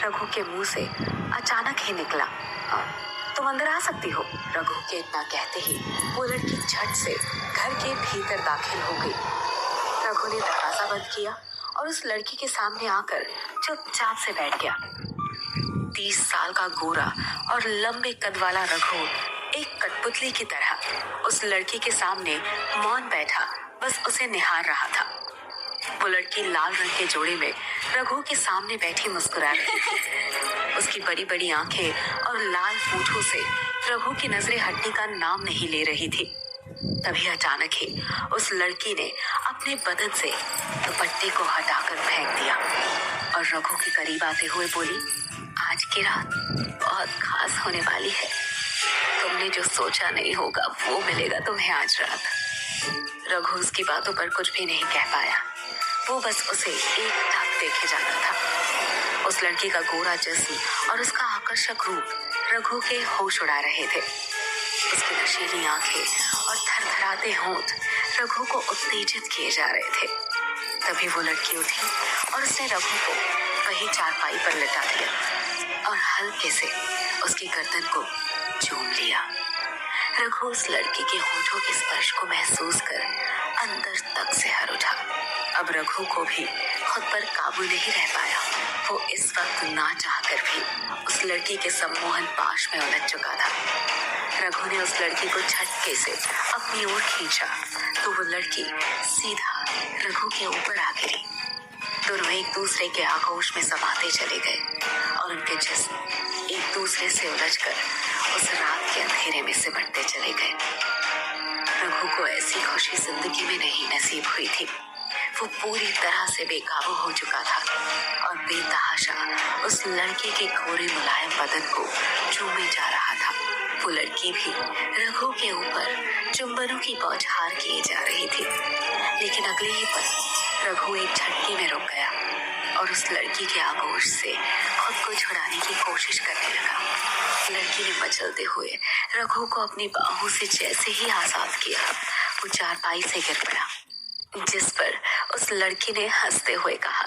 रघु के मुंह से अचानक ही निकला, तुम अंदर आ सकती हो। रघु के इतना कहते ही वो लड़की झट से घर के भीतर दाखिल हो गई। रघु ने दरवाजा बंद किया और उस लड़की के सामने आकर चुपचाप से बैठ गया। 30 साल का गोरा और लंबे कद वाला रघु एक कठपुतली की तरह उस लड़की के सामने मौन बैठा बस उसे निहार रहा था। वो लड़की लाल रंग के जोड़े में रघु के सामने बैठी मुस्कुरा रही थी। उसकी बड़ी बड़ी आंखें और लाल पूंछों से रघु की नजरें हटने का नाम नहीं ले रही थी। तभी अचानक ही उस लड़की ने अपने बदन से दुपट्टे को हटाकर फेंक दिया और रघु के करीब आते हुए बोली, आज की रात बहुत खास होने वाली है। तुमने जो सोचा नहीं होगा वो मिलेगा तुम्हें आज रात। रघु उसकी बातों पर कुछ भी नहीं कह पाया। वो बस उसे एकटक देखे जाता था। उस लड़की का गोरा जिस्म और उसका आकर्षक रूप रघु के होश उड़ा रहे थे। उसकी नशीली आंखें और थरथराते होंठ रघु को उत्तेजित किए जा रहे थे। तभी वो लड़की उठी और उसने रघु को वही चारपाई पर लिटा दिया और हल्के से उसकी गर्दन को चूम लिया। रघु उस लड़की के होठों के स्पर्श को महसूस कर अंदर तक से हर उठा। अब रघु को भी खुद पर काबू नहीं रह पाया। वो इस वक्त ना चाहकर भी उस लड़की के सम्मोहन पाश में उलझ चुका था। रघु ने उस लड़की को झटके से अपनी ओर खींचा तो वो लड़की सीधा रघु के ऊपर आ गिरी। दोनों एक दूसरे के आगोश में समाते चले गए और उनके जिस्म एक दूसरे से उलझकर उस रात के अंधेरे में सिमटते चले गए। रघु को ऐसी खुशी जिंदगी में नहीं नसीब हुई थी। वो पूरी तरह से बेकाबू हो चुका था और बेतहाशा उस लड़की के गोरे मुलायम बदन को चूमे जा रहा था। वो लड़की भी रघु के ऊपर चुंबनों की बौछार किए जा रही थी, लेकिन अगले ही पल रघु एक झटके में रुक गया और उस लड़की के आगोश से खुद को छुड़ाने की कोशिश करने लगा। लड़की ने मचलते हुए रघु को अपनी बाहों से जैसे ही आजाद किया, वो चारपाई से गिर पड़ा, जिस पर उस लड़की ने हंसते हुए कहा,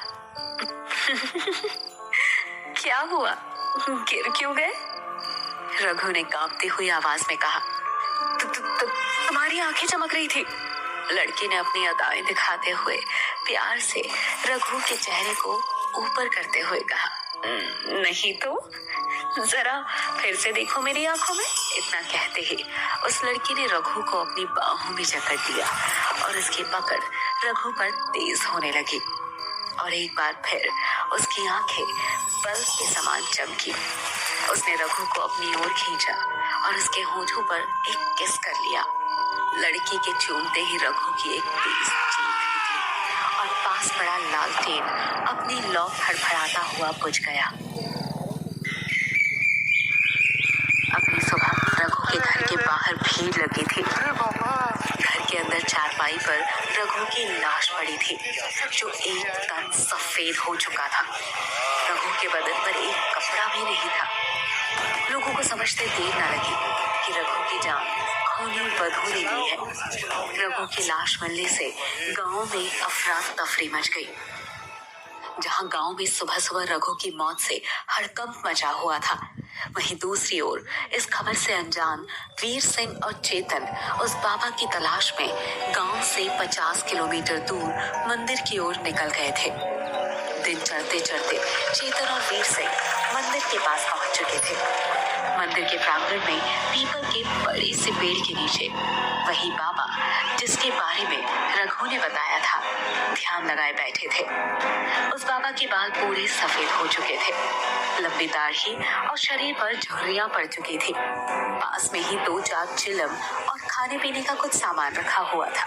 क्या हुआ, गिर क्यों गए? रघु ने कांपती हुई आवाज में कहा, तुम्हारी आंखें चमक रही थी। लड़की ने अपनी अदाएं दिखाते हुए प्यार से रघु के चेहरे को ऊपर करते हुए कहा, नहीं तो जरा फिर से देखो मेरी आंखों में। इतना कहते ही उस लड़की ने रघु को अपनी बाहों में जकड़ दिया और उसकी पकड़ रघु पर तेज होने लगी और एक बार फिर उसकी आंखें बल्ब के समान चमकी। उसने रघु को अपनी ओर खींचा और उसके होठों पर एक किस कर लिया। लड़की के चूमते ही रघु की एक तेज चीख निकली और पास पड़ा लालटेन अपनी लौ फड़फड़ाता हुआ बुझ गया। अगली सुबह रघु के घर के बाहर भीड़ लगी थी। घर के अंदर चारपाई पर रघु की लाश पड़ी थी, जो एकदम सफेद हो चुका था। रघु के बदन पर एक कपड़ा भी नहीं था। लोगों को समझते देर न लगी कि रघु की जान खूनी बदबू हुई है। रघु की लाश मिलने से गांव में अफरा तफरी मच गई। जहां गांव में सुबह सुबह रघु की मौत से हड़कंप मचा हुआ था, वहीं दूसरी ओर इस खबर से अनजान वीर सिंह और चेतन उस बाबा की तलाश में गांव से 50 किलोमीटर दूर मंदिर की ओर निकल गए थे। दिन चढ़ते चढ़ते चेतन और वीर सिंह मंदिर के पास पहुंच चुके थे। मंदिर के प्रांगण में पीपल के बड़े से पेड़ के नीचे वही बाबा जिसके बारे में रघु ने बताया था, ध्यान लगाए बैठे थे। उस बाबा के बाल पूरे सफेद हो चुके थे, लंबी दाढ़ी और शरीर पर झुर्रियां पड़ चुकी थी। पास में ही 2-4 चिलम और खाने पीने का कुछ सामान रखा हुआ था।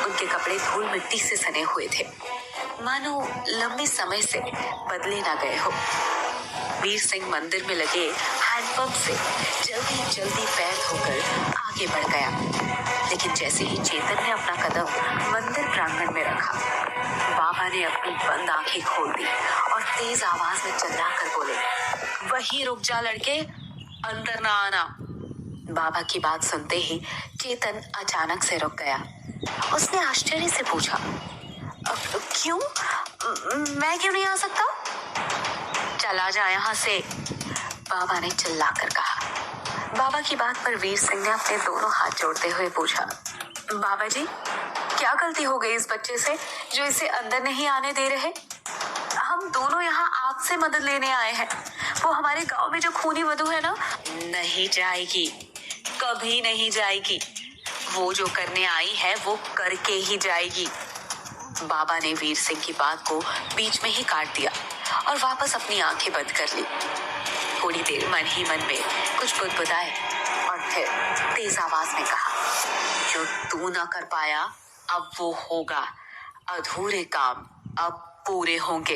उनके कपड़े धूल मिट्टी से सने हुए थे, मानो लंबे समय से बदले ना गए हो। वीर सिंह मंदिर में लगे हैंडपंप से जल्दी जल्दी पैर धोकर आगे बढ़ गया, लेकिन जैसे ही चेतन ने अपना कदम मंदिर प्रांगण में रखा, बाबा ने अपनी बंद आंखें खोल दी और तेज आवाज में चिल्लाकर बोले, वहीं रुक जा लड़के, अंदर ना आना। बाबा की बात सुनते ही चेतन अचानक से रुक गया। उसने आश्चर्य से पूछा, क्यों, मैं क्यों नहीं आ सकता? चला जा यहाँ से, बाबा ने चिल्लाकर कहा। बाबा की बात पर वीर सिंह ने अपने दोनों हाथ जोड़ते हुए पूछा, बाबा जी क्या गलती हो गई इस बच्चे से जो इसे अंदर नहीं आने दे रहे? हम दोनों यहाँ आपसे मदद लेने आए हैं। वो हमारे गांव में जो खूनी वधू है ना, नहीं जाएगी, कभी नहीं जाएगी। वो जो करने आई है वो करके ही जाएगी। बाबा ने वीर सिंह की बात को बीच में ही काट दिया और वापस अपनी आंखें बंद कर ली। थोड़ी देर मन ही मन में कुछ बुदबुदाए और फिर तेज आवाज में कहा, जो तू ना कर पाया अब वो होगा, अधूरे काम अब पूरे होंगे।